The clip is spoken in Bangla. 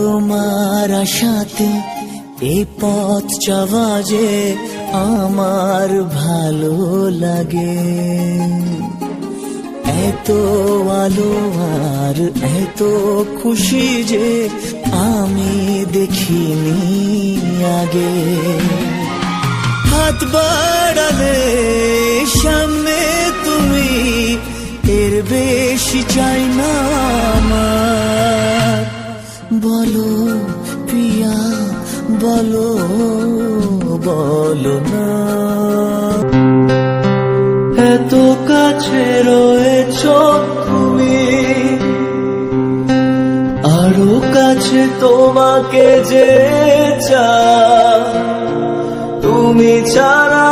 তোমার আশাতে এই পথ চলা যে আমার ভালো লাগে। এত আলো আর এত খুশি যে আমি দেখিনি আগে। হাত বাড়ালে সামনে তুমি, এর বেশি চাই না আমার। বলো প্রিয়া বলো, বলো না। এত কাছে রয়েছ তুমি, আরো কাছে তোমাকে যে চাই, তুমি ছাড়া